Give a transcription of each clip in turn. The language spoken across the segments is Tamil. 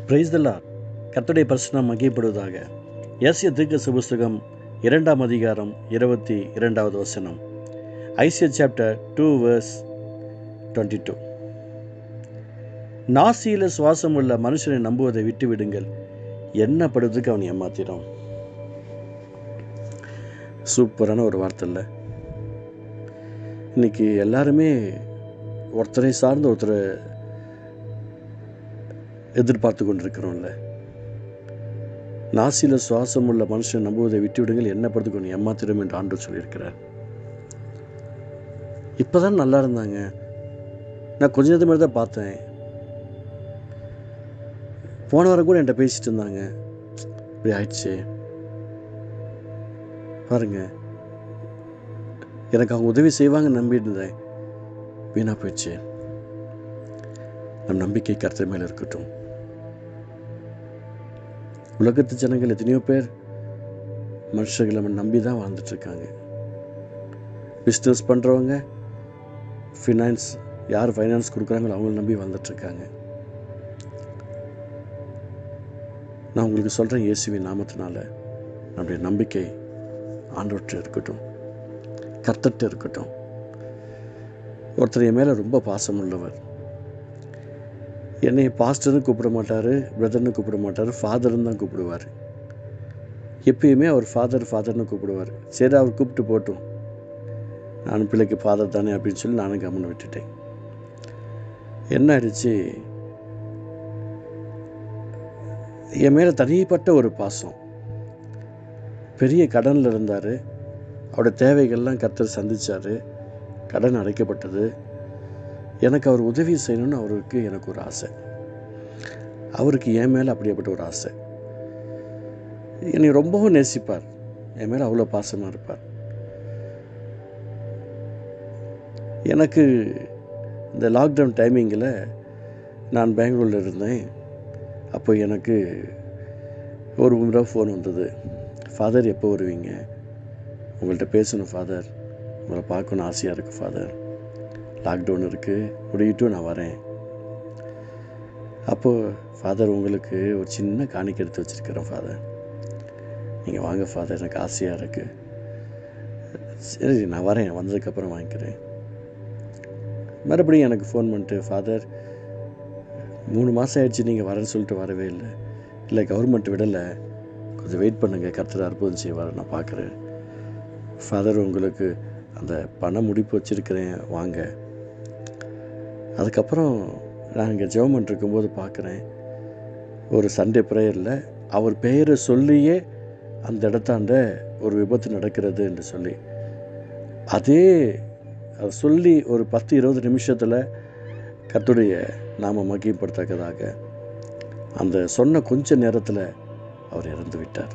Praise the Lord. கர்த்தருடைய பரிசுத்தம் மகிமைப்படுவதாக. ஏசாயா தீர்க்கதரிசி புஸ்தகம் 2ஆம் அதிகாரம் 22வது வசனம். Isaiah chapter 2 verse 22. நாசியில் சுவாசம் உள்ள மனுஷனை நம்புவதை விட்டு விடுங்கள், என்ன படுவதுக்கு அவன் ஏமாத்திடும். சூப்பரான ஒரு வார்த்தை இல்லை? இன்னைக்கு எல்லாருமே ஒருத்தரை சார்ந்து ஒருத்தரை எதிர்பார்த்து கொண்டிருக்கிறோம்ல. நாசியில் சுவாசம் உள்ள மனுஷன் நம்புவதை விட்டு விடுங்கள், என்ன படுத்து கொண்டு ஏமாத்திடும் என்று ஆண்டவர் சொல்லியிருக்கிறார். இப்போதான் நல்லா இருந்தாங்க, நான் கொஞ்ச நேரத்து மாதிரி தான் பார்த்தேன், போன வாரம் கூட என்கிட்ட பேசிட்டு இருந்தாங்க, இப்படி ஆயிடுச்சு பாருங்க, எனக்கு அவங்க உதவி செய்வாங்கன்னு நம்பிட்டு இருந்தேன், வீணா போயிடுச்சு. நம் நம்பிக்கை கர்த்தர் மேலே இருக்கட்டும். உலகத்து ஜனங்கள் எத்தனையோ பேர் மனுஷர்களை நம்பி தான் வாழ்ந்துட்டுருக்காங்க. பிஸ்னஸ் பண்ணுறவங்க ஃபினான்ஸ், யார் ஃபைனான்ஸ் கொடுக்குறாங்களோ அவங்கள நம்பி வாழ்ந்துட்டுருக்காங்க. நான் உங்களுக்கு சொல்கிறேன், இயேசுவின் நாமத்தினால நம்முடைய நம்பிக்கை ஆண்டவர்கிட்ட இருக்கட்டும், கர்த்தர்கிட்ட இருக்கட்டும். ஒருத்தர் என் மேலே ரொம்ப பாசம் உள்ளவர். என்னை பாஸ்டர்னு கூப்பிட மாட்டார், பிரதர்னு கூப்பிட மாட்டார், ஃபாதர்னு தான் கூப்பிடுவார். எப்பயுமே அவர் ஃபாதர்னு கூப்பிடுவார். சரி, அவர் கூப்பிட்டு போட்டும், நான் பிள்ளைக்கு ஃபாதர் தானே அப்படின்னு சொல்லி நானும் கம்முன்னு விட்டுட்டேன். என்ன ஆயிடுச்சு, என் மேலே தனிப்பட்ட ஒரு பாசம். பெரிய கடனில் இருந்தார், அவருடைய தேவைகள்லாம் கர்த்தர் சந்தித்தார், கடன் அடைக்கப்பட்டது. எனக்கு அவர் உதவி செய்யணும்னு அவருக்கு எனக்கு ஒரு ஆசை, அவருக்கு என் மேலே அப்படியேப்பட்ட ஒரு ஆசை. என்னை ரொம்பவும் நேசிப்பார், என் மேலே அவ்வளோ பாசமாக இருப்பார். எனக்கு இந்த லாக்டவுன் டைமிங்கில் நான் பெங்களூரில் இருந்தேன். அப்போ எனக்கு ஒரு முறை ஃபோன் வந்தது, ஃபாதர் எப்போ வருவீங்க, உங்கள்கிட்ட பேசணும் ஃபாதர், உங்களை பார்க்கணும் ஆசையாக இருக்குது ஃபாதர், லாக்டவுன் இருக்குது, முடியிட்டும் நான் வரேன். அப்போது ஃபாதர், உங்களுக்கு ஒரு சின்ன காணிக்கை எடுத்து வச்சுருக்கிறேன் ஃபாதர், நீங்கள் வாங்க ஃபாதர், எனக்கு ஆசையாக இருக்குது. சரி, நான் வரேன், வந்ததுக்கப்புறம் வாங்கிக்கிறேன். மறுபடியும் எனக்கு ஃபோன் பண்ணிட்டு, ஃபாதர் 3 மாதம் ஆயிடுச்சு, நீங்கள் வரேன்னு சொல்லிட்டு வரவே இல்லை. இல்லை, கவர்மெண்ட் விடலை, கொஞ்சம் வெயிட் பண்ணுங்கள், கர்த்தர் அற்புதம் செய்வார், நான் பார்க்குறேன். ஃபாதர், உங்களுக்கு அந்த பண முடிப்பு வச்சுருக்கிறேன், வாங்க. அதுக்கப்புறம் நான் இங்கே ஜெபம் பண்ணிருக்கும்போது பார்க்குறேன், ஒரு சண்டே ப்ரேயரில் அவர் பெயரை சொல்லியே அந்த இடத்தாண்ட ஒரு விபத்து நடக்கிறது என்று சொல்லி, அதே சொல்லி ஒரு 10-20 நிமிஷத்தில் கர்த்தருடைய நாம மகிமைப்படுத்தக்கதாக அந்த சொன்ன கொஞ்ச நேரத்தில் அவர் இறந்து விட்டார்.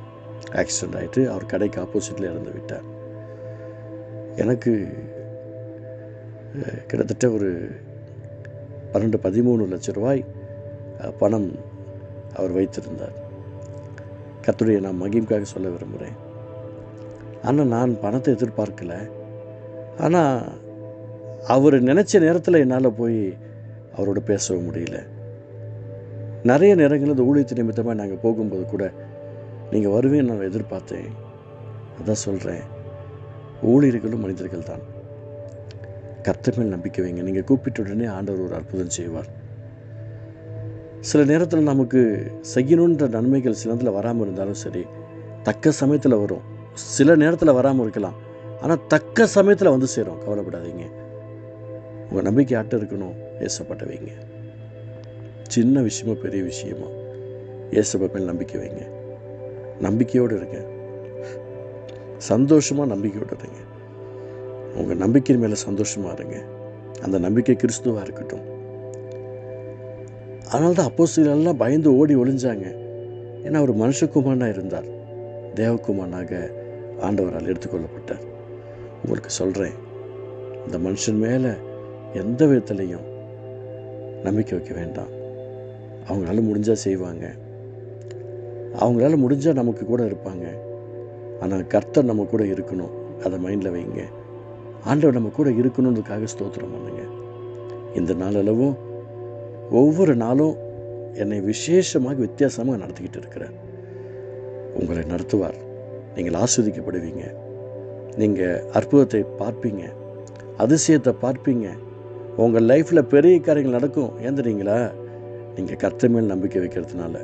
ஆக்சிடெண்ட் ஆகிட்டு அவர் கடைக்கு ஆப்போசிட்டில் இறந்து விட்டார். எனக்கு கிட்டத்தட்ட ஒரு 12-13 லட்சம் ரூபாய் பணம் அவர் வைத்திருந்தார். கர்த்தருடைய நான் மகிமைக்காக சொல்ல விரும்புகிறேன். ஆனால் நான் பணத்தை எதிர்பார்க்கல. ஆனால் அவர் நினச்ச நேரத்தில் என்னால் போய் அவரோட பேசவும் முடியல. நிறைய நேரங்களில் இந்த ஊழியத்து நிமித்தமாக நாங்கள் போகும்போது கூட நீங்கள் வருவேன்னு நான் எதிர்பார்த்தேன். அதான் சொல்கிறேன், ஊழியர்களும் மனிதர்கள் தான். கர்த்தர் மேல் நம்பிக்கை வைங்க. நீங்கள் கூப்பிட்ட உடனே ஆண்டவர் ஒரு அற்புதம் செய்வார். சில நேரத்தில் நமக்கு செய்யணுன்ற நன்மைகள் சில நேரத்தில் வராமல் இருந்தாலும் சரி, தக்க சமயத்தில் வரும். சில நேரத்தில் வராமல் இருக்கலாம், ஆனால் தக்க சமயத்தில் வந்து சேரும். கவலைப்படாதீங்க. உங்கள் நம்பிக்கை ஆட்ட இருக்கணும், ஏசப்பட்ட வைங்க. சின்ன விஷயமோ பெரிய விஷயமோ ஏசப்ப மேல் நம்பிக்கை வைங்க. நம்பிக்கையோடு இருங்க, சந்தோஷமாக நம்பிக்கையோடு இருங்க. உங்கள் நம்பிக்கையின் மேலே சந்தோஷமாக இருங்க. அந்த நம்பிக்கை கிறிஸ்துவாக இருக்கட்டும். அதனால தான் அப்போஸ்தலர்கள் பயந்து ஓடி ஒளிஞ்சாங்க. ஏன்னா அவர் மனுஷகுமாரனாக இருந்தார், தேவகுமாரனாக ஆண்டவரால் எடுத்துக்கொள்ளப்பட்டார். உங்களுக்கு சொல்கிறேன், இந்த மனுஷன் மேலே எந்த விதத்துலையும் நம்பிக்கை வைக்க வேண்டாம். அவங்களால முடிஞ்சால் செய்வாங்க, அவங்களால முடிஞ்சால் நமக்கு கூட இருப்பாங்க. ஆனால் கர்த்தர் நம்ம கூட இருக்கணும், அதை மைண்டில் வைங்க. ஆண்டவர் நம்ம கூட இருக்கணுன்றதுக்காக ஸ்தோத்திரம் பண்ணுங்க. இந்த நாளளவும் ஒவ்வொரு நாளும் என்னை விசேஷமாக வித்தியாசமாக நடத்திக்கிட்டு இருக்கிறார். உங்களை நடத்துவார். நீங்கள் ஆஸ்வதிக்கப்படுவீங்க. நீங்கள் அற்புதத்தை பார்ப்பீங்க, அதிசயத்தை பார்ப்பீங்க. உங்கள் லைஃப்பில் பெரிய காரியங்கள் நடக்கும். ஏன் தெரியுங்களா? நீங்கள் கர்த்தர் மேல் நம்பிக்கை வைக்கிறதுனால.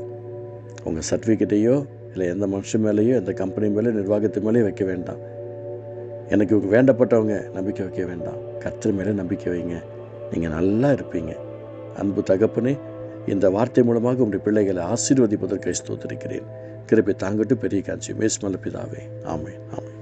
உங்கள் சர்டிஃபிகேட்டையோ இல்லை எந்த மனுஷன் மேலேயோ எந்த கம்பெனி மேலேயோ நிர்வாகத்து மேலேயோ வைக்க வேண்டாம். எனக்கு இவங்க வேண்டப்பட்டவங்க நம்பிக்கை வைக்க வேண்டாம். கர்த்தர் மேலே நம்பிக்கை வைங்க. நீங்கள் நல்லா இருப்பீங்க. அன்பு தகப்பனே, இந்த வார்த்தை மூலமாக உங்களுடைய பிள்ளைகளை ஆசீர்வதிப்பதற்கு ஸ்தோத்திரிக்கிறேன். கிருபை தாங்கட்டும். பெரிய காட்சி மேஸ்மல்ல பிதாவே. ஆமென், ஆமென்.